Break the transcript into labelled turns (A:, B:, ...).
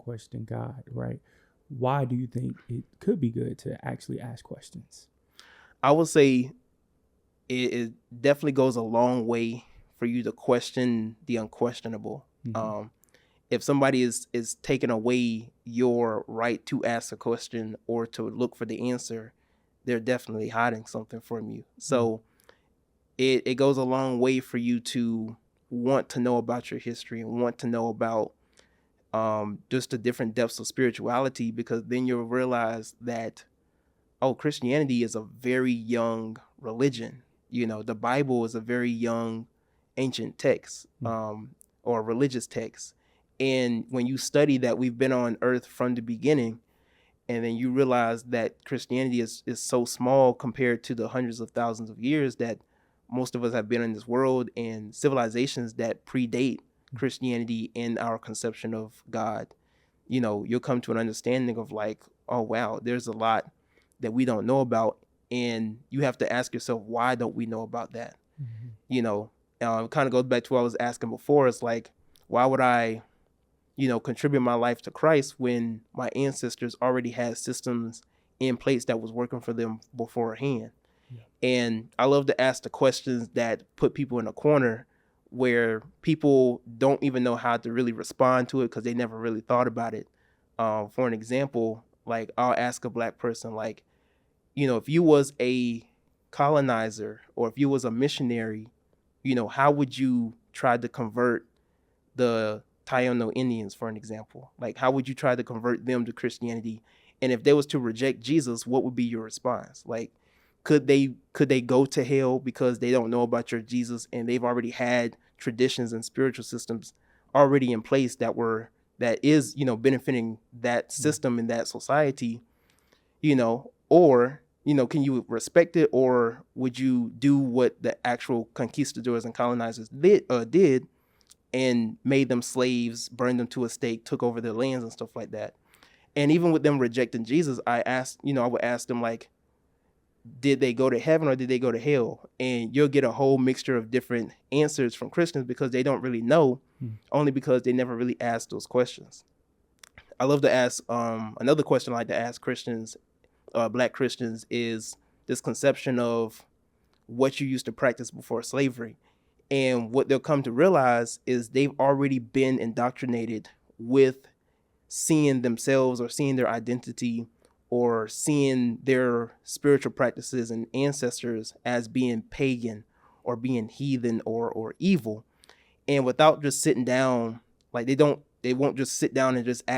A: question God, right? Why do you think it could be good to actually ask questions?
B: I would say it definitely goes a long way for you to question the unquestionable.
A: Mm-hmm.
B: Um, if somebody is taking away your right to ask a question or to look for the answer, they're definitely hiding something from you. So it goes a long way for you to want to know about your history and want to know about just the different depths of spirituality, because then you'll realize that, oh, Christianity is a very young religion. You know, the Bible is a very young ancient text, or religious text. And when you study that we've been on earth from the beginning, and then you realize that Christianity is so small compared to the hundreds of thousands of years that most of us have been in this world, and civilizations that predate Christianity in our conception of God, you know, you'll come to an understanding of like, oh wow, there's a lot that we don't know about, and you have to ask yourself, why don't we know about that?
A: Mm-hmm.
B: You know, it kind of goes back to what I was asking before. It's like, why would I, you know, contribute my life to Christ when my ancestors already had systems in place that was working for them beforehand?
A: Yeah.
B: And I love to ask the questions that put people in a corner where people don't even know how to really respond to it because they never really thought about it. For an example, like I'll ask a black person, like, you know, if you was a colonizer or if you was a missionary, you know, how would you try to convert the Taino Indians, for an example? Like, how would you try to convert them to Christianity? And if they was to reject Jesus, what would be your response? Like, could they go to hell because they don't know about your Jesus and they've already had traditions and spiritual systems already in place that is, you know, benefiting that system in that society, you know? Or, you know, can you respect it, or would you do what the actual conquistadors and colonizers did and made them slaves, burned them to a stake, took over their lands and stuff like that? And even with them rejecting Jesus, I would ask them, like, did they go to heaven or did they go to hell? And you'll get a whole mixture of different answers from Christians because they don't really know, only because they never really asked those questions. I love to ask another question I like to ask Christians, black Christians, is this conception of what you used to practice before slavery. And what they'll come to realize is they've already been indoctrinated with seeing themselves or seeing their identity or seeing their spiritual practices and ancestors as being pagan or being heathen or evil. And without just sitting down, like they won't just sit down and just